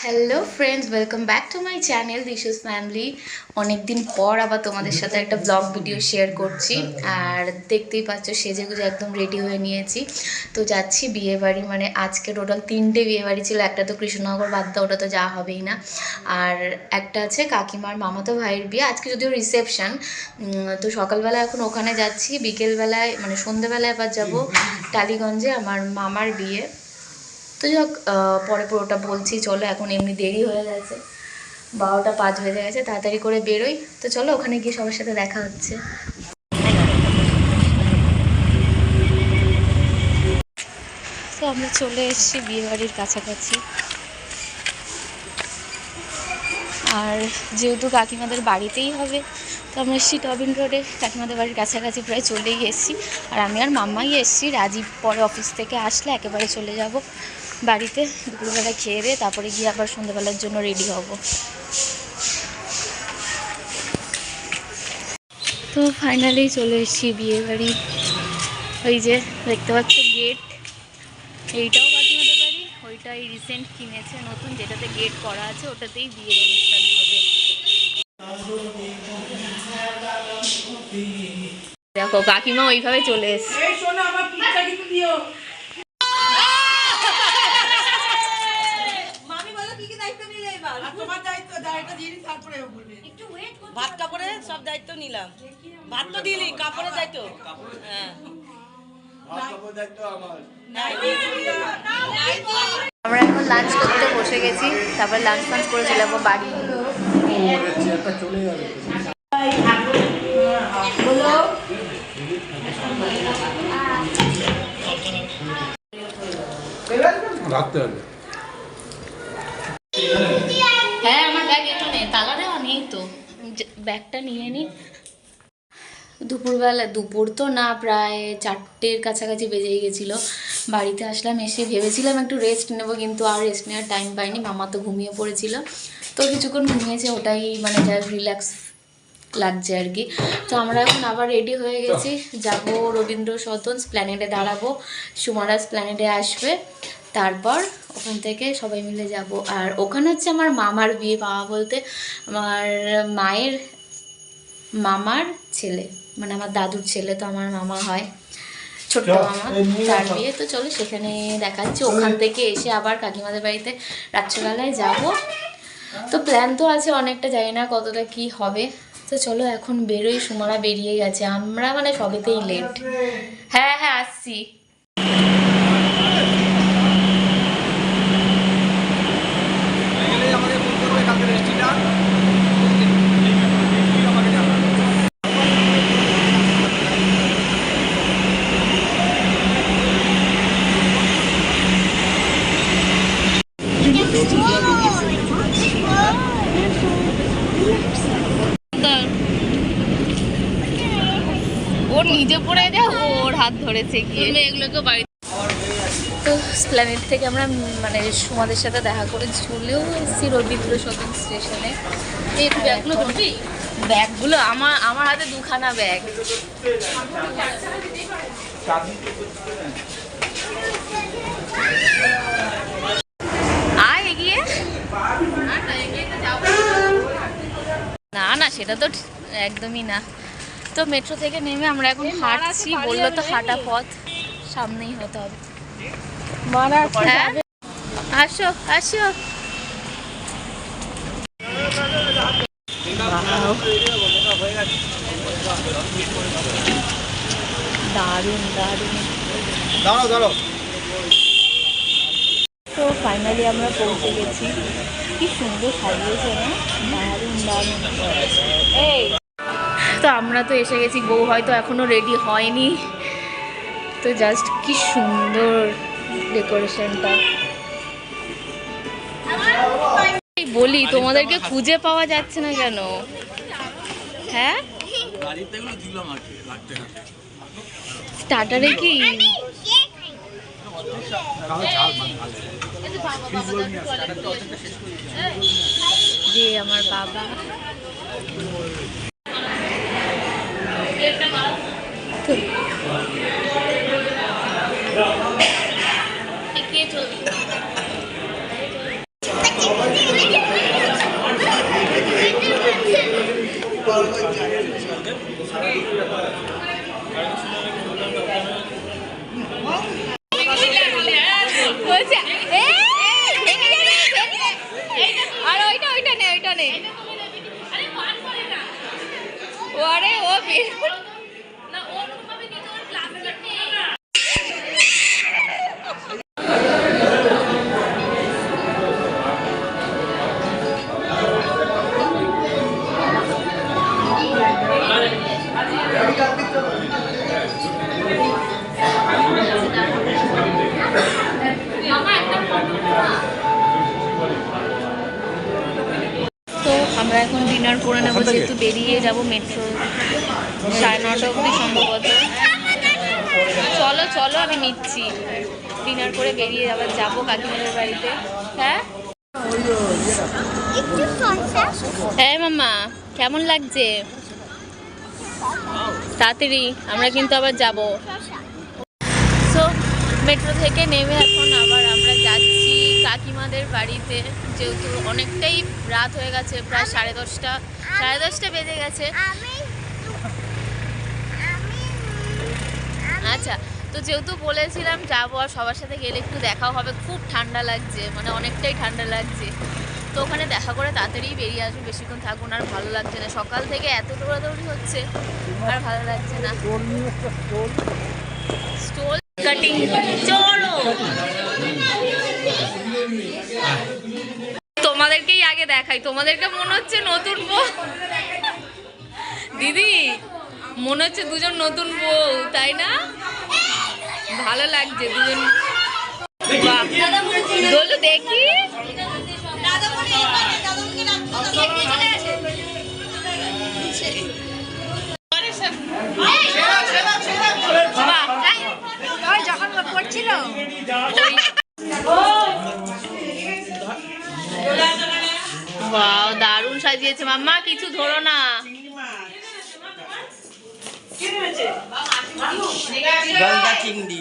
Hello friends, welcome back to my channel দিশুস family. অনেকদিন পর আবার তোমাদের সাথে একটা ব্লগ ভিডিও শেয়ার করছি। আর দেখতেই পাচ্ছ সেজে গুজে একদম রেডি হয়ে নিয়েছি। তো যাচ্ছি বিয়েবাড়ি, মানে আজকে টোটাল 3টে বিয়েবাড়ি ছিল। একটা তো কৃষ্ণনগর বাদ দাও, ওটা তো যাওয়া হবেই না। আর একটা আছে কাকিমার মামাতো ভাইয়ের বিয়ে, আজকে যদিও রিসেপশন। তো সকালবেলা এখন ওখানে যাচ্ছি, বিকেলবেলায় মানে সন্ধেবেলায় আবার যাবো টালিগঞ্জে আমার মামার বিয়ে। তো যাই হোক, পরে পুরোটা বলছি। চলো, এখন এমনি দেরি হয়ে গেছে, 12টা 5 বেজে গেছে, তাড়াতাড়ি করে বেরোই। তো চলো ওখানে গিয়ে সবার সাথে দেখা হচ্ছে। তো আমরা চলে এসেছি বিয়েবাড়ির কাছাকাছি। আর যেহেতু কাকিমাদের বাড়িতেই হবে, তো আমরা এসেছি টবিন রোডে, কাকিমাদের বাড়ির কাছাকাছি প্রায় চলেই এসেছি। আর আমি আর মাম্মাই এসেছি, রাজীব পরে অফিস থেকে আসলে একেবারে চলে যাব বাড়িতে। দুপুরবেলা খেয়ে দিয়ে তারপরে গিয়ে আবার সন্ধ্যাবেলার জন্য রেডি হব। তো ফাইনালি চলে এসেছি বিয়েবাড়ি। ওই যে দেখতে পাচ্ছ গেট, এইটাও কাকিমাদের বাড়ি। ওইটাই রিসেন্ট কিনেছে নতুন, যেটাতে গেট করা আছে, ওটাতেই বিয়ের অনুষ্ঠান হবে। দেখো কাকিমা ওইভাবে চলে এসছে। ভাত কাপড়ে সব দায়িত্ব নিলাম। ভাত তো দিলি, কাপড়ের দায়িত্ব। হ্যাঁ, আমরা এখন লাঞ্চ করতে বসে গেছি, তারপর লাঞ্চ ফাঞ্চ করে চলে যাবো বাড়ি। হ্যাঁ, আমার ব্যাগ এখানে, তালা দেওয়া নেই তো, ব্যাগটা নিয়ে নিই। দুপুরবেলা, দুপুর তো না, প্রায় 4টের কাছাকাছি বেজেই গেছিলো। বাড়িতে আসলাম, এসে ভেবেছিলাম একটু রেস্ট নেব, কিন্তু আর রেস্ট নেওয়ার টাইম পাইনি। মামা তো ঘুমিয়ে পড়েছিল, তো কিছুক্ষণ ঘুমিয়েছে, ওটাই মানে যা রিল্যাক্স লাগছে আর কি। তো আমরা এখন আবার রেডি হয়ে গেছি, যাব রবীন্দ্র সদন, স্প্ল্যানেডে দাঁড়াবো, সুমারাজ স্প্ল্যানেডে আসবে, তারপর ওখান থেকে সবাই মিলে যাব। আর ওখানে হচ্ছে আমার মামার বিয়ে, মামা বলতে আমার মায়ের মামার ছেলে, মানে আমার দাদুর ছেলে, তো আমার মামা হয়, ছোট্ট মামা, তার বিয়ে। তো চলো সেখানে দেখাচ্ছি। ওখান থেকে এসে আবার কাকিমাদের বাড়িতে রাত্রেবেলায় যাব। তো প্ল্যান তো আছে অনেকটা, জানি না কতটা কি হবে। তো চলো এখন বেরোই, সুমারা বেরিয়ে গেছে, আমরা মানে সবেতেই লেট। হ্যাঁ হ্যাঁ আসছি। ওর নিজে পড়ে যায়, ওর হাত ধরেছে গিয়ে এগুলোকে বাড়ি। তো স্প্ল্যানেড থেকে আমরা মানে সুমাদের সাথে দেখা করে চলেও এসেছি রবীন্দ্র সদন স্টেশনে। এই ব্যাগগুলো ধরবি? ব্যাগগুলো আমার হাতে 2খানা ব্যাগ। আয় এগিয়ে। না না, সেটা তো একদমই না। তো মেট্রো থেকে নেমে আমরা এখন হাঁটছি, বললো তো হাঁটা পথ সামনেই হতে হবে। হ্যাঁ আসো আসো। দারুণ দারুণ। তো ফাইনালি আমরা পৌঁছে গেছি। কি সুন্দর সাজিয়েছে না, দারুণ দারুণ। এই তো আমরা তো এসে গেছি, বউ হয়তো এখনো রেডি হয়নি। তো জাস্ট কি সুন্দর ডেকোরেশনটা। বলি তোমাদেরকে খুঁজে পাওয়া যাচ্ছে না কেন? হ্যাঁ, স্টার্টারে কি যে আমার বাবা। কে চলবে বলছে আর ওইটা নে ওরে ও তো আমরা এখন ডিনার করে নেবো, যেহেতু বেরিয়ে যাব মেট্রো 9:30 অবধি সম্ভবত। চলো চলো আমি নিচ্ছি, ডিনার করে বেরিয়ে আবার যাবো কাকিমাদের বাড়িতে। হ্যাঁ হ্যাঁ মাম্মা, কেমন লাগছে? তাড়াতাড়ি আমরা কিন্তু আবার যাব। সো মেট্রো থেকে নেমে এখন আবার আমরা যাচ্ছি কাকিমাদের বাড়িতে, যেহেতু অনেকটাই রাত হয়ে গেছে, প্রায় 10:30 বেজে গেছে। আচ্ছা, তো যেহেতু বলেছিলাম যাবো আর সবার সাথে গেলে একটু দেখাও হবে, খুব ঠান্ডা লাগছে, মানে অনেকটাই ঠান্ডা লাগছে। তো ওখানে দেখা করে তাড়াতাড়ি বেরিয়ে আসবো, বেশিক্ষণ থাকুন, আর ভালো লাগছে না, সকাল থেকে এত দৌড়াদৌড়ি হচ্ছে আর ভালো লাগছে না। স্টোল কাটিং, চলো তোমাদেরকেই আগে দেখাই, তোমাদেরকে মনে হচ্ছে নতুন বউ, দিদি মনে হচ্ছে দুজন নতুন বউ, তাই না? ভালো লাগছে দুজন। দোলু দেখি যখন করছিল দারুণ সাজিয়েছে মাম্মা, কিছু ধরো না। গলদা চিংড়ি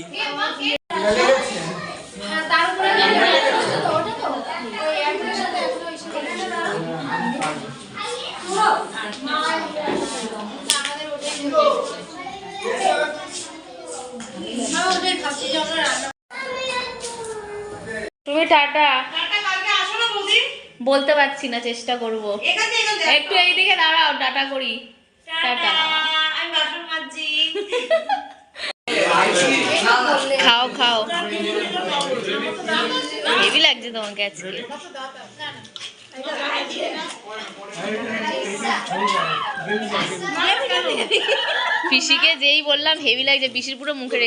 তুমি টাটা বলতে পারছি না, চেষ্টা করব। একটু এইদিকে দাঁড়াও, টাটা করি। টাটা। খাও খাও, হেভি লাগছে তোমাকে আজকে। পিসিকে যেই বললাম হেভি লাগছে, পিসির পুরো মুখের